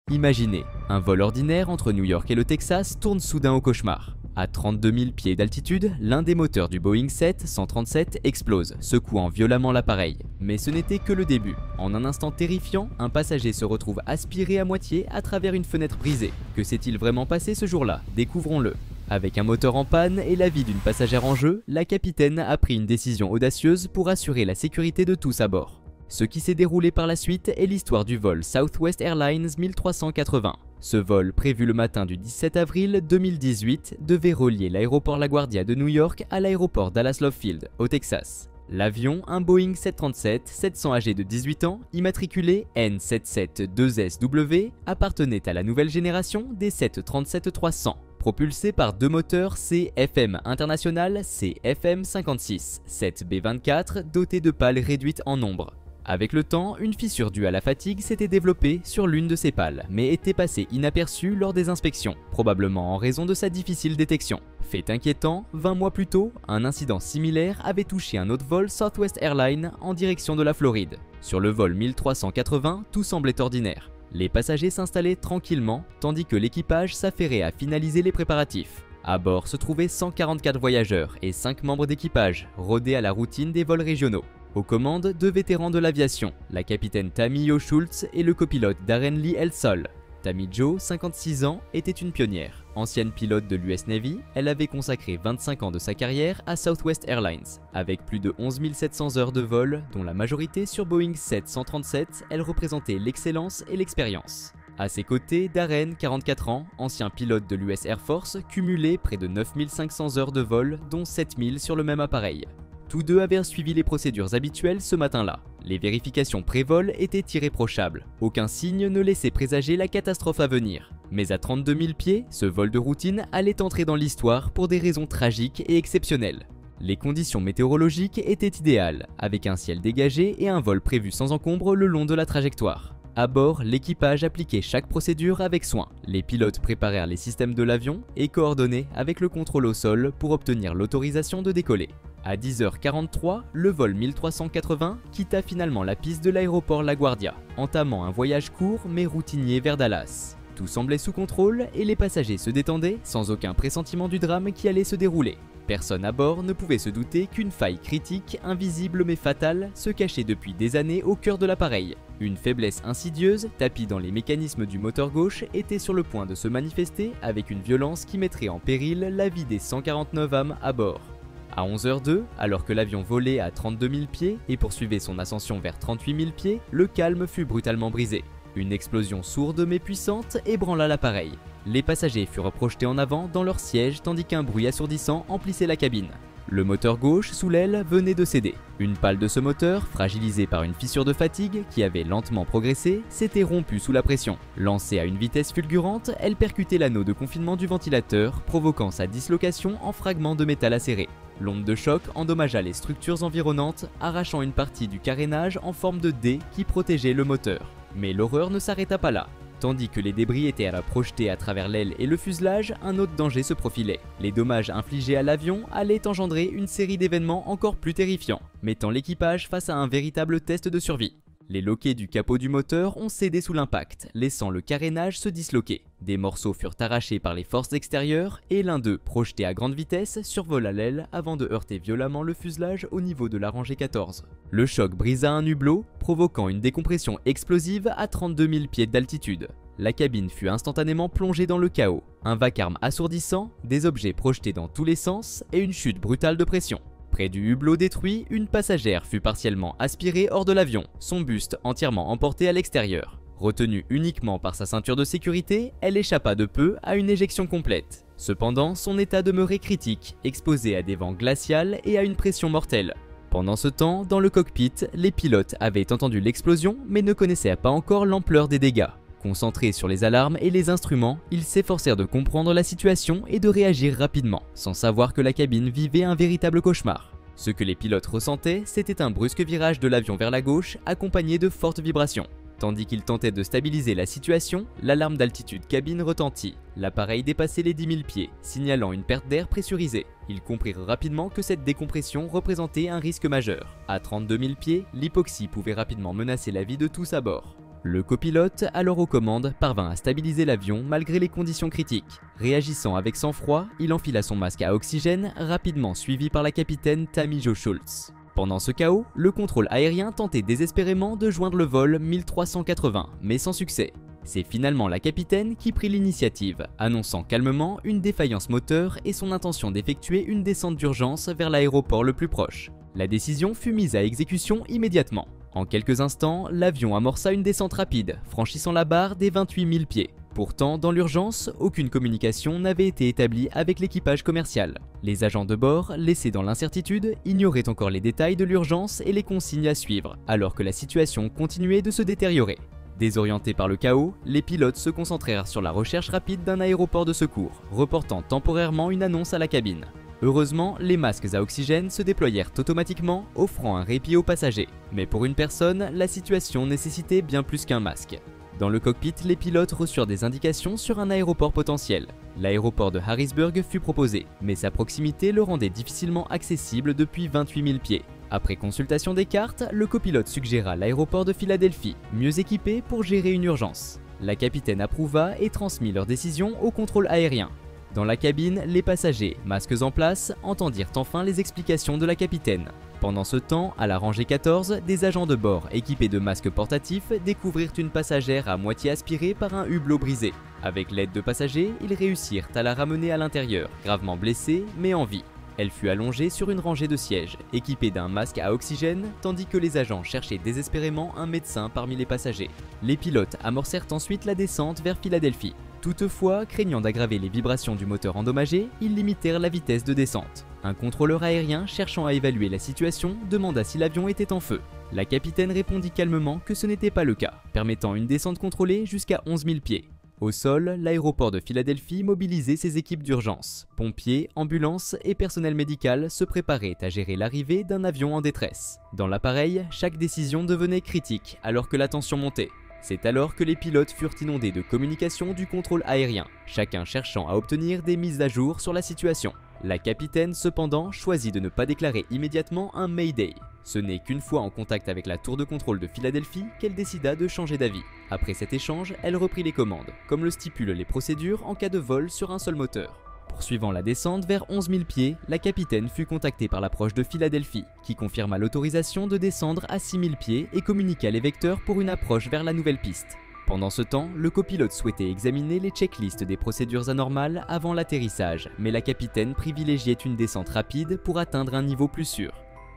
Imaginez, un vol ordinaire entre New York et le Texas tourne soudain au cauchemar. À 32 000 pieds d'altitude, l'un des moteurs du Boeing 737 explose, secouant violemment l'appareil. Mais ce n'était que le début. En un instant terrifiant, un passager se retrouve aspiré à moitié à travers une fenêtre brisée. Que s'est-il vraiment passé ce jour-là? Découvrons-le. Avec un moteur en panne et la vie d'une passagère en jeu, la capitaine a pris une décision audacieuse pour assurer la sécurité de tous à bord. Ce qui s'est déroulé par la suite est l'histoire du vol Southwest Airlines 1380. Ce vol, prévu le matin du 17 avril 2018, devait relier l'aéroport LaGuardia de New York à l'aéroport Dallas Love Field, au Texas. L'avion, un Boeing 737-700 âgé de 18 ans, immatriculé N772SW, appartenait à la nouvelle génération des 737-300. Propulsé par deux moteurs CFM International CFM56 7B24 dotés de pales réduites en nombre. Avec le temps, une fissure due à la fatigue s'était développée sur l'une de ces pales, mais était passée inaperçue lors des inspections, probablement en raison de sa difficile détection. Fait inquiétant, 20 mois plus tôt, un incident similaire avait touché un autre vol Southwest Airlines en direction de la Floride. Sur le vol 1380, tout semblait ordinaire. Les passagers s'installaient tranquillement, tandis que l'équipage s'affairait à finaliser les préparatifs. À bord se trouvaient 144 voyageurs et 5 membres d'équipage, rodés à la routine des vols régionaux. Aux commandes, deux vétérans de l'aviation, la capitaine Tammy Jo Schultz et le copilote Darren Lee Elsol. Tammy Jo, 56 ans, était une pionnière. Ancienne pilote de l'US Navy, elle avait consacré 25 ans de sa carrière à Southwest Airlines. Avec plus de 11 700 heures de vol, dont la majorité sur Boeing 737, elle représentait l'excellence et l'expérience. À ses côtés, Darren, 44 ans, ancien pilote de l'US Air Force, cumulait près de 9 500 heures de vol, dont 7 000 sur le même appareil. Tous deux avaient suivi les procédures habituelles ce matin-là. Les vérifications pré-vol étaient irréprochables. Aucun signe ne laissait présager la catastrophe à venir. Mais à 32 000 pieds, ce vol de routine allait entrer dans l'histoire pour des raisons tragiques et exceptionnelles. Les conditions météorologiques étaient idéales, avec un ciel dégagé et un vol prévu sans encombre le long de la trajectoire. À bord, l'équipage appliquait chaque procédure avec soin. Les pilotes préparèrent les systèmes de l'avion et coordonnaient avec le contrôle au sol pour obtenir l'autorisation de décoller. À 10h43, le vol 1380 quitta finalement la piste de l'aéroport LaGuardia, entamant un voyage court mais routinier vers Dallas. Tout semblait sous contrôle et les passagers se détendaient sans aucun pressentiment du drame qui allait se dérouler. Personne à bord ne pouvait se douter qu'une faille critique, invisible mais fatale, se cachait depuis des années au cœur de l'appareil. Une faiblesse insidieuse, tapie dans les mécanismes du moteur gauche, était sur le point de se manifester avec une violence qui mettrait en péril la vie des 149 âmes à bord. À 11h02, alors que l'avion volait à 32 000 pieds et poursuivait son ascension vers 38 000 pieds, le calme fut brutalement brisé. Une explosion sourde mais puissante ébranla l'appareil. Les passagers furent projetés en avant dans leur siège tandis qu'un bruit assourdissant emplissait la cabine. Le moteur gauche, sous l'aile, venait de céder. Une pale de ce moteur, fragilisée par une fissure de fatigue qui avait lentement progressé, s'était rompue sous la pression. Lancée à une vitesse fulgurante, elle percutait l'anneau de confinement du ventilateur, provoquant sa dislocation en fragments de métal acéré. L'onde de choc endommagea les structures environnantes, arrachant une partie du carénage en forme de D qui protégeait le moteur. Mais l'horreur ne s'arrêta pas là. Tandis que les débris étaient projetés à travers l'aile et le fuselage, un autre danger se profilait. Les dommages infligés à l'avion allaient engendrer une série d'événements encore plus terrifiants, mettant l'équipage face à un véritable test de survie. Les loquets du capot du moteur ont cédé sous l'impact, laissant le carénage se disloquer. Des morceaux furent arrachés par les forces extérieures et l'un d'eux, projeté à grande vitesse, survola l'aile avant de heurter violemment le fuselage au niveau de la rangée 14. Le choc brisa un hublot, provoquant une décompression explosive à 32 000 pieds d'altitude. La cabine fut instantanément plongée dans le chaos. Un vacarme assourdissant, des objets projetés dans tous les sens et une chute brutale de pression. Près du hublot détruit, une passagère fut partiellement aspirée hors de l'avion, son buste entièrement emporté à l'extérieur. Retenue uniquement par sa ceinture de sécurité, elle échappa de peu à une éjection complète. Cependant, son état demeurait critique, exposé à des vents glacials et à une pression mortelle. Pendant ce temps, dans le cockpit, les pilotes avaient entendu l'explosion mais ne connaissaient pas encore l'ampleur des dégâts. Concentrés sur les alarmes et les instruments, ils s'efforcèrent de comprendre la situation et de réagir rapidement, sans savoir que la cabine vivait un véritable cauchemar. Ce que les pilotes ressentaient, c'était un brusque virage de l'avion vers la gauche, accompagné de fortes vibrations. Tandis qu'ils tentaient de stabiliser la situation, l'alarme d'altitude cabine retentit. L'appareil dépassait les 10 000 pieds, signalant une perte d'air pressurisée. Ils comprirent rapidement que cette décompression représentait un risque majeur. À 32 000 pieds, l'hypoxie pouvait rapidement menacer la vie de tous à bord. Le copilote, alors aux commandes, parvint à stabiliser l'avion malgré les conditions critiques. Réagissant avec sang-froid, il enfila son masque à oxygène, rapidement suivi par la capitaine Tammy Jo Schultz. Pendant ce chaos, le contrôle aérien tentait désespérément de joindre le vol 1380, mais sans succès. C'est finalement la capitaine qui prit l'initiative, annonçant calmement une défaillance moteur et son intention d'effectuer une descente d'urgence vers l'aéroport le plus proche. La décision fut mise à exécution immédiatement. En quelques instants, l'avion amorça une descente rapide, franchissant la barre des 28 000 pieds. Pourtant, dans l'urgence, aucune communication n'avait été établie avec l'équipage commercial. Les agents de bord, laissés dans l'incertitude, ignoraient encore les détails de l'urgence et les consignes à suivre, alors que la situation continuait de se détériorer. Désorientés par le chaos, les pilotes se concentrèrent sur la recherche rapide d'un aéroport de secours, reportant temporairement une annonce à la cabine. Heureusement, les masques à oxygène se déployèrent automatiquement, offrant un répit aux passagers. Mais pour une personne, la situation nécessitait bien plus qu'un masque. Dans le cockpit, les pilotes reçurent des indications sur un aéroport potentiel. L'aéroport de Harrisburg fut proposé, mais sa proximité le rendait difficilement accessible depuis 28 000 pieds. Après consultation des cartes, le copilote suggéra l'aéroport de Philadelphie, mieux équipé pour gérer une urgence. La capitaine approuva et transmit leur décision au contrôle aérien. Dans la cabine, les passagers, masques en place, entendirent enfin les explications de la capitaine. Pendant ce temps, à la rangée 14, des agents de bord équipés de masques portatifs découvrirent une passagère à moitié aspirée par un hublot brisé. Avec l'aide de passagers, ils réussirent à la ramener à l'intérieur, gravement blessée mais en vie. Elle fut allongée sur une rangée de sièges, équipée d'un masque à oxygène, tandis que les agents cherchaient désespérément un médecin parmi les passagers. Les pilotes amorcèrent ensuite la descente vers Philadelphie. Toutefois, craignant d'aggraver les vibrations du moteur endommagé, ils limitèrent la vitesse de descente. Un contrôleur aérien cherchant à évaluer la situation demanda si l'avion était en feu. La capitaine répondit calmement que ce n'était pas le cas, permettant une descente contrôlée jusqu'à 11 000 pieds. Au sol, l'aéroport de Philadelphie mobilisait ses équipes d'urgence. Pompiers, ambulances et personnel médical se préparaient à gérer l'arrivée d'un avion en détresse. Dans l'appareil, chaque décision devenait critique alors que la tension montait. C'est alors que les pilotes furent inondés de communications du contrôle aérien, chacun cherchant à obtenir des mises à jour sur la situation. La capitaine, cependant, choisit de ne pas déclarer immédiatement un Mayday. Ce n'est qu'une fois en contact avec la tour de contrôle de Philadelphie qu'elle décida de changer d'avis. Après cet échange, elle reprit les commandes, comme le stipulent les procédures en cas de vol sur un seul moteur. Poursuivant la descente vers 11 000 pieds, la capitaine fut contactée par l'approche de Philadelphie, qui confirma l'autorisation de descendre à 6 000 pieds et communiqua les vecteurs pour une approche vers la nouvelle piste. Pendant ce temps, le copilote souhaitait examiner les checklists des procédures anormales avant l'atterrissage, mais la capitaine privilégiait une descente rapide pour atteindre un niveau plus sûr.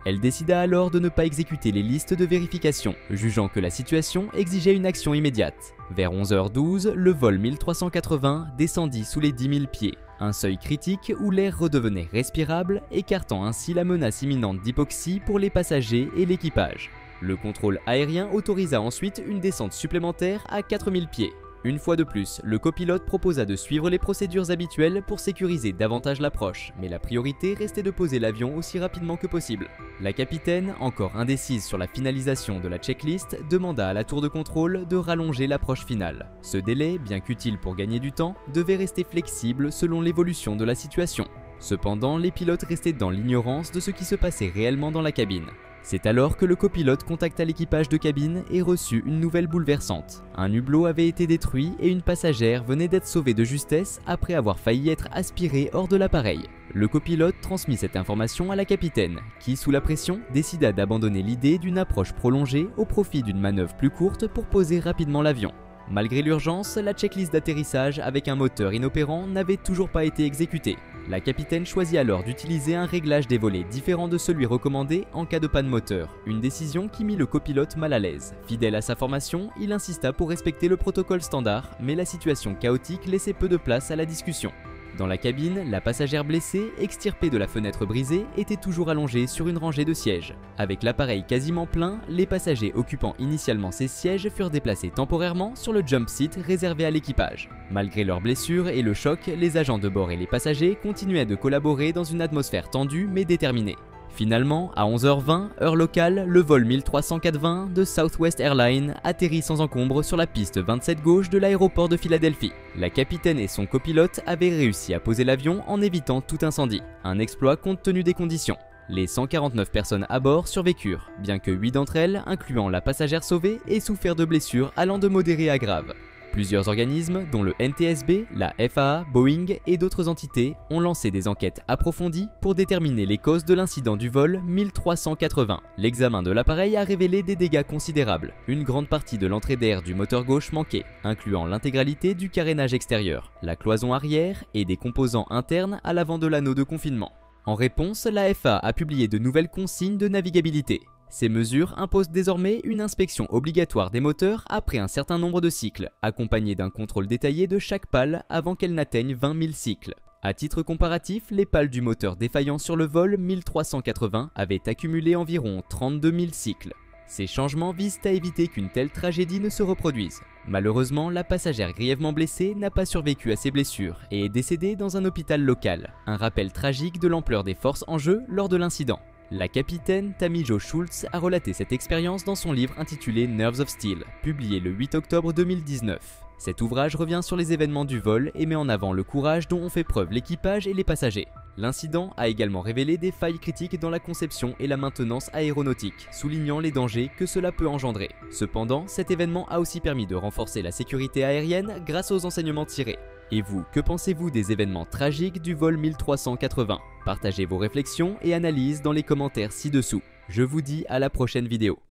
Elle décida alors de ne pas exécuter les listes de vérification, jugeant que la situation exigeait une action immédiate. Vers 11h12, le vol 1380 descendit sous les 10 000 pieds, un seuil critique où l'air redevenait respirable, écartant ainsi la menace imminente d'hypoxie pour les passagers et l'équipage. Le contrôle aérien autorisa ensuite une descente supplémentaire à 4000 pieds. Une fois de plus, le copilote proposa de suivre les procédures habituelles pour sécuriser davantage l'approche, mais la priorité restait de poser l'avion aussi rapidement que possible. La capitaine, encore indécise sur la finalisation de la checklist, demanda à la tour de contrôle de rallonger l'approche finale. Ce délai, bien qu'utile pour gagner du temps, devait rester flexible selon l'évolution de la situation. Cependant, les pilotes restaient dans l'ignorance de ce qui se passait réellement dans la cabine. C'est alors que le copilote contacta l'équipage de cabine et reçut une nouvelle bouleversante. Un hublot avait été détruit et une passagère venait d'être sauvée de justesse après avoir failli être aspirée hors de l'appareil. Le copilote transmit cette information à la capitaine, qui, sous la pression, décida d'abandonner l'idée d'une approche prolongée au profit d'une manœuvre plus courte pour poser rapidement l'avion. Malgré l'urgence, la checklist d'atterrissage avec un moteur inopérant n'avait toujours pas été exécutée. La capitaine choisit alors d'utiliser un réglage des volets différent de celui recommandé en cas de panne moteur, une décision qui mit le copilote mal à l'aise. Fidèle à sa formation, il insista pour respecter le protocole standard, mais la situation chaotique laissait peu de place à la discussion. Dans la cabine, la passagère blessée, extirpée de la fenêtre brisée, était toujours allongée sur une rangée de sièges. Avec l'appareil quasiment plein, les passagers occupant initialement ces sièges furent déplacés temporairement sur le jump seat réservé à l'équipage. Malgré leurs blessures et le choc, les agents de bord et les passagers continuaient de collaborer dans une atmosphère tendue mais déterminée. Finalement, à 11h20, heure locale, le vol 1380 de Southwest Airlines atterrit sans encombre sur la piste 27 gauche de l'aéroport de Philadelphie. La capitaine et son copilote avaient réussi à poser l'avion en évitant tout incendie, un exploit compte tenu des conditions. Les 149 personnes à bord survécurent, bien que 8 d'entre elles, incluant la passagère sauvée, aient souffert de blessures allant de modérées à graves. Plusieurs organismes, dont le NTSB, la FAA, Boeing et d'autres entités, ont lancé des enquêtes approfondies pour déterminer les causes de l'incident du vol 1380. L'examen de l'appareil a révélé des dégâts considérables. Une grande partie de l'entrée d'air du moteur gauche manquait, incluant l'intégralité du carénage extérieur, la cloison arrière et des composants internes à l'avant de l'anneau de confinement. En réponse, la FAA a publié de nouvelles consignes de navigabilité. Ces mesures imposent désormais une inspection obligatoire des moteurs après un certain nombre de cycles, accompagnée d'un contrôle détaillé de chaque pale avant qu'elle n'atteigne 20 000 cycles. À titre comparatif, les pales du moteur défaillant sur le vol 1380 avaient accumulé environ 32 000 cycles. Ces changements visent à éviter qu'une telle tragédie ne se reproduise. Malheureusement, la passagère grièvement blessée n'a pas survécu à ses blessures et est décédée dans un hôpital local. Un rappel tragique de l'ampleur des forces en jeu lors de l'incident. La capitaine Tammy Jo Schultz a relaté cette expérience dans son livre intitulé Nerves of Steel, publié le 8 octobre 2019. Cet ouvrage revient sur les événements du vol et met en avant le courage dont ont fait preuve l'équipage et les passagers. L'incident a également révélé des failles critiques dans la conception et la maintenance aéronautique, soulignant les dangers que cela peut engendrer. Cependant, cet événement a aussi permis de renforcer la sécurité aérienne grâce aux enseignements tirés. Et vous, que pensez-vous des événements tragiques du vol 1380 ? Partagez vos réflexions et analyses dans les commentaires ci-dessous. Je vous dis à la prochaine vidéo.